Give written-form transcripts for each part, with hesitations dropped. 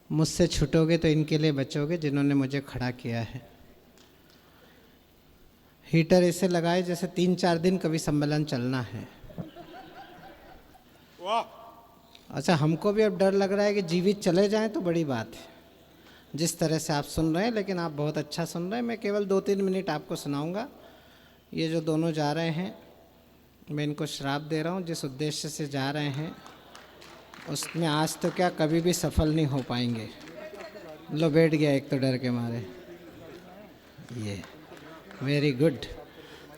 मुझसे छूटोगे तो इनके लिए बचोगे जिन्होंने मुझे खड़ा किया है। हीटर ऐसे लगाए जैसे 3-4 दिन कवि सम्मेलन चलना है। वाह। अच्छा, हमको भी अब डर लग रहा है कि जीवित चले जाएं तो बड़ी बात है। जिस तरह से आप सुन रहे हैं, लेकिन आप बहुत अच्छा सुन रहे हैं। मैं केवल 2-3 मिनट आपको सुनाऊंगा। ये जो दोनों जा रहे हैं, मैं इनको श्राप दे रहा हूँ। जिस उद्देश्य से जा रहे हैं उसमें आज तो क्या कभी भी सफल नहीं हो पाएंगे। लो, बैठ गया एक तो डर के मारे। ये वेरी गुड,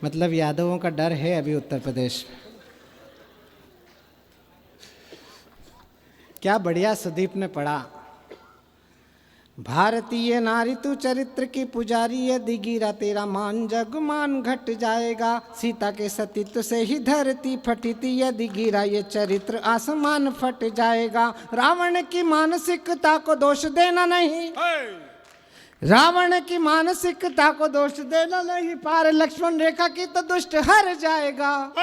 मतलब यादवों का डर है अभी उत्तर प्रदेश में। क्या बढ़िया सुदीप ने पढ़ा। भारतीय नारी तू चरित्र की पुजारी, यदि गिरा तेरा मान जग मान घट जाएगा। सीता के सतीत्व से ही धरती फटी थी, यदि गिरा ये चरित्र आसमान फट जाएगा। रावण की मानसिकता को दोष देना नहीं, रावण की मानसिकता को दोष देना नहीं। पार लक्ष्मण रेखा की तो दुष्ट हर जाएगा।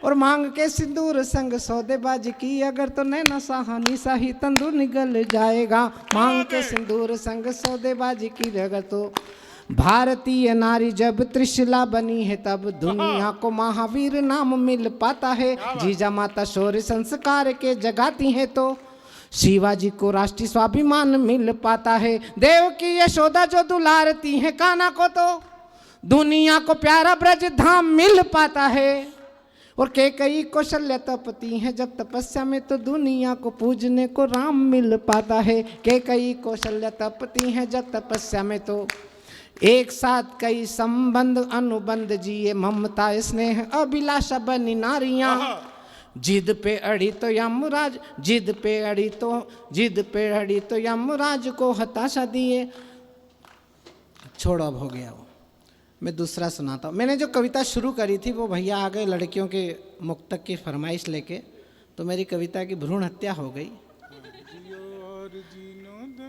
और मांग के सिंदूर संग सौदेबाजी की, अगर तो नैना सहानी शाही तंदूर निगल जाएगा। मांग के सिंदूर संग सौदेबाजी की, अगर तो भारतीय नारी जब त्रिशला बनी है तब दुनिया को महावीर नाम मिल पाता है। जीजा माता शौर्य संस्कार के जगाती है तो शिवाजी को राष्ट्रीय स्वाभिमान मिल पाता है। देव की यशोदा जो दुलारती है कान्हा को, तो दुनिया को प्यारा ब्रज धाम मिल पाता है। और कैकेयी कौशल्या तपती है जब तपस्या में, तो दुनिया को पूजने को राम मिल पाता है। कैकेयी कौशल्या तपती है जब तपस्या में, तो एक साथ कई संबंध अनुबंध जिए ममता स्नेह अभिलाषा बनी नारियां। जिद पे अड़ी तो यमराज, जिद पे अड़ी तो यमराज को हताशा दिए। छोड़ो, अब हो गया वो। मैं दूसरा सुनाता हूँ। मैंने जो कविता शुरू करी थी वो भैया आ गए लड़कियों के मुक्तक की फरमाइश लेके, तो मेरी कविता की भ्रूण हत्या हो गई।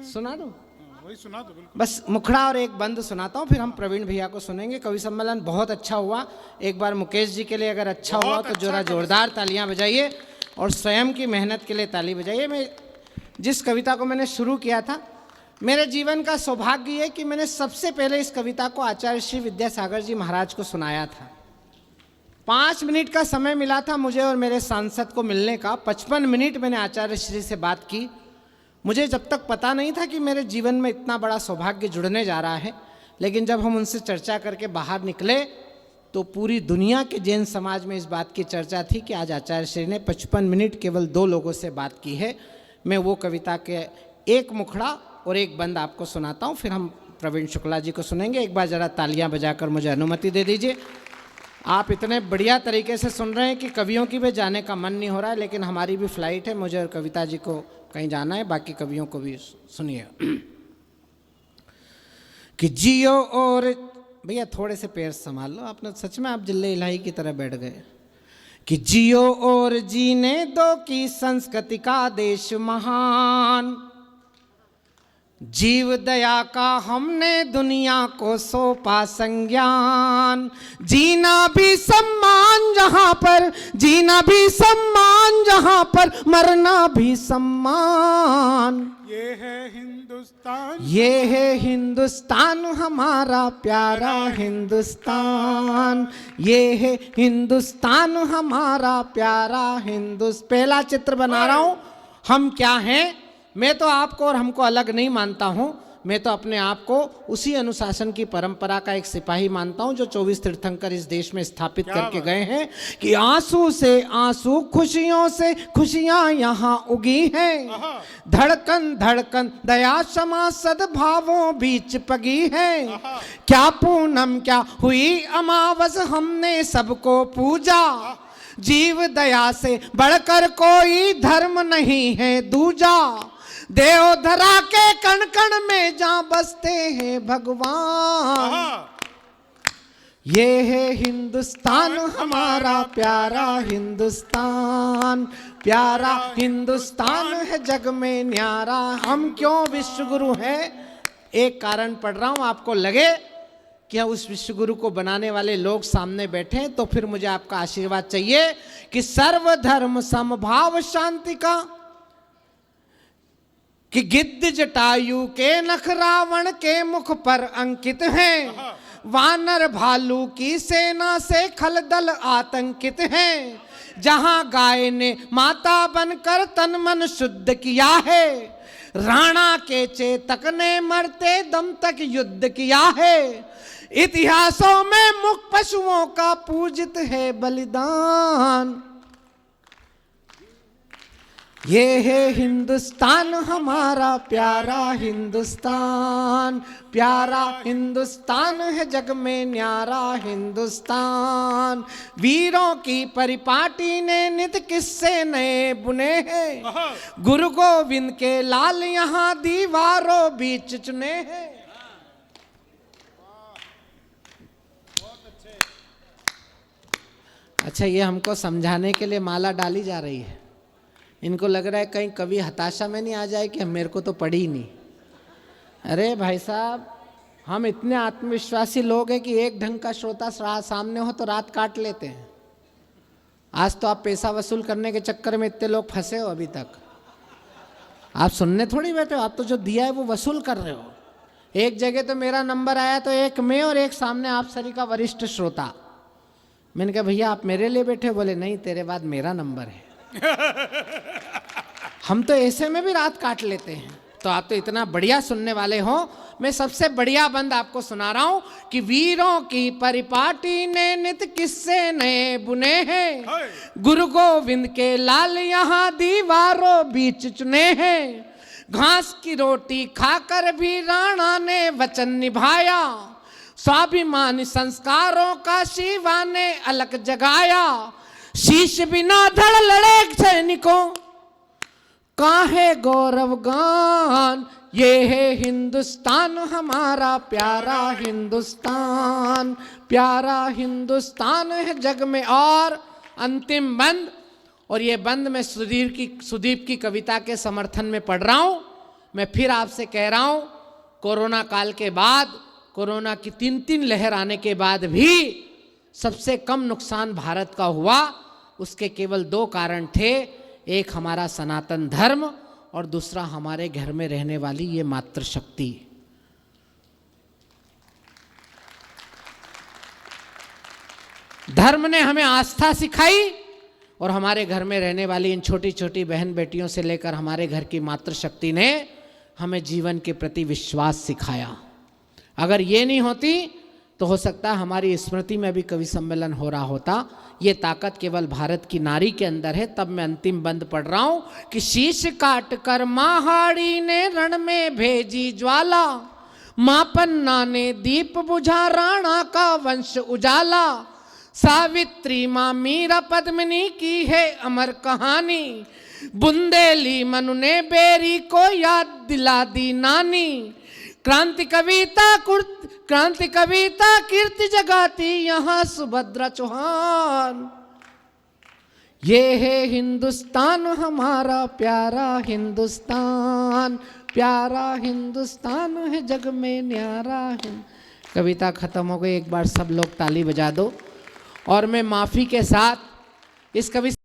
सुना दो, वही सुना दो। बस मुखड़ा और एक बंद सुनाता हूँ, फिर हम प्रवीण भैया को सुनेंगे। कवि सम्मेलन बहुत अच्छा हुआ। एक बार मुकेश जी के लिए अगर अच्छा हुआ तो जरा जोरदार तालियां बजाइए, और स्वयं की मेहनत के लिए ताली बजाइए। मैं जिस कविता को मैंने शुरू किया था, मेरे जीवन का सौभाग्य है कि मैंने सबसे पहले इस कविता को आचार्य श्री विद्यासागर जी महाराज को सुनाया था। 5 मिनट का समय मिला था मुझे और मेरे सांसद को मिलने का। 55 मिनट मैंने आचार्य श्री से बात की। मुझे जब तक पता नहीं था कि मेरे जीवन में इतना बड़ा सौभाग्य जुड़ने जा रहा है, लेकिन जब हम उनसे चर्चा करके बाहर निकले तो पूरी दुनिया के जैन समाज में इस बात की चर्चा थी कि आज आचार्य श्री ने 55 मिनट केवल 2 लोगों से बात की है। मैं वो कविता के एक मुखड़ा और एक बंद आपको सुनाता हूँ, फिर हम प्रवीण शुक्ला जी को सुनेंगे। एक बार ज़रा तालियां बजाकर मुझे अनुमति दे दीजिए। आप इतने बढ़िया तरीके से सुन रहे हैं कि कवियों की भी जाने का मन नहीं हो रहा है, लेकिन हमारी भी फ्लाइट है, मुझे और कविता जी को कहीं जाना है, बाकी कवियों को भी सुनिए। कि जियो और भैया थोड़े से पैर संभाल लो, आपने सच में आप जिले इलाही की तरह बैठ गए। कि जियो और जीने दो की संस्कृति का देश महान, जीव दया का हमने दुनिया को सौंपा संज्ञान। जीना भी सम्मान जहां पर, जीना भी सम्मान जहां पर, मरना भी सम्मान। ये है हिंदुस्तान, ये है हिंदुस्तान हमारा प्यारा हिंदुस्तान। ये है हिंदुस्तान हमारा प्यारा हिंदुस्तान। पहला चित्र बना रहा हूं, हम क्या हैं। मैं तो आपको और हमको अलग नहीं मानता हूं। मैं तो अपने आप को उसी अनुशासन की परंपरा का एक सिपाही मानता हूं जो 24 तीर्थंकर इस देश में स्थापित करके गए हैं कि आंसू से आंसू, खुशियों से खुशियां यहाँ उगी हैं। धड़कन धड़कन दया क्षमा सद्भावों बीच पगी है। क्या पूनम क्या हुई अमावस, हमने सबको पूजा। जीव दया से बढ़कर कोई धर्म नहीं है दूजा। देवधरा के कण कण में जहां बसते हैं भगवान। ये है हिंदुस्तान हमारा प्यारा हिंदुस्तान। प्यारा हिंदुस्तान है जग में न्यारा। हम क्यों विश्व गुरु हैं, एक कारण पढ़ रहा हूं, आपको लगे कि उस विश्व गुरु को बनाने वाले लोग सामने बैठे हैं, तो फिर मुझे आपका आशीर्वाद चाहिए कि सर्वधर्म समभाव शांति का कि गिद्ध जटायु के नख रावण के मुख पर अंकित हैं, वानर भालू की सेना से खलदल आतंकित हैं। जहां गाय ने माता बनकर तन मन शुद्ध किया है, राणा के चेतक ने मरते दम तक युद्ध किया है। इतिहासों में मुख पशुओं का पूजित है बलिदान। ये है हिंदुस्तान हमारा प्यारा हिंदुस्तान, प्यारा हिंदुस्तान है जग में न्यारा हिंदुस्तान। वीरों की परिपाटी ने नित किस्से नए बुने हैं, गुरु गोविंद के लाल यहाँ दीवारों बीच चुने हैं। अच्छा, ये हमको समझाने के लिए माला डाली जा रही है। इनको लग रहा है कहीं कभी हताशा में नहीं आ जाए कि मेरे को तो पड़ी ही नहीं। अरे भाई साहब, हम इतने आत्मविश्वासी लोग हैं कि एक ढंग का श्रोता सामने हो तो रात काट लेते हैं। आज तो आप पैसा वसूल करने के चक्कर में इतने लोग फंसे हो। अभी तक आप सुनने थोड़ी बैठे हो, आप तो जो दिया है वो वसूल कर रहे हो। एक जगह तो मेरा नंबर आया तो एक मैं और एक सामने आप सभी का वरिष्ठ श्रोता। मैंने कहा भैया आप मेरे लिए बैठे? बोले नहीं, तेरे बाद मेरा नंबर है। हम तो ऐसे में भी रात काट लेते हैं, तो आप तो इतना बढ़िया सुनने वाले हो। मैं सबसे बढ़िया बंद आपको सुना रहा हूं कि वीरों की परिपाटी ने नित किस्से नए बुने हैं, गुरु गोविंद के लाल यहाँ दीवारों बीच चुने हैं। घास की रोटी खाकर भी राणा ने वचन निभाया, स्वाभिमानी संस्कारों का शिवा ने अलग जगाया। शीश बिना धड़ लड़े सैनिकों काहे गौरव गान। ये है हिंदुस्तान हमारा प्यारा हिंदुस्तान, प्यारा हिंदुस्तान है जग में। और अंतिम बंद, और ये बंद मैं सुदीप की कविता के समर्थन में पढ़ रहा हूं। मैं फिर आपसे कह रहा हूं, कोरोना काल के बाद, कोरोना की 3 लहर आने के बाद भी सबसे कम नुकसान भारत का हुआ। उसके केवल 2 कारण थे, एक हमारा सनातन धर्म और दूसरा हमारे घर में रहने वाली ये मातृशक्ति। धर्म ने हमें आस्था सिखाई और हमारे घर में रहने वाली इन छोटी छोटी बहन बेटियों से लेकर हमारे घर की मातृशक्ति ने हमें जीवन के प्रति विश्वास सिखाया। अगर ये नहीं होती तो हो सकता है हमारी स्मृति में भी कवि सम्मेलन हो रहा होता। ये ताकत केवल भारत की नारी के अंदर है। तब मैं अंतिम बंद पढ़ रहा हूं कि शीश काट कर महाड़ी ने रण में भेजी ज्वाला, मां पन्ना ने दीप बुझा राणा का वंश उजाला। सावित्री मां मीरा पद्मिनी की है अमर कहानी, बुंदेली मनु ने बेरी को याद दिला दी नानी। क्रांति कविता कीर्ति जगाती यहाँ सुभद्रा चौहान। ये है हिंदुस्तान हमारा प्यारा हिंदुस्तान, प्यारा हिंदुस्तान है जग में न्यारा। कविता खत्म हो गई। एक बार सब लोग ताली बजा दो। और मैं माफी के साथ इस कवि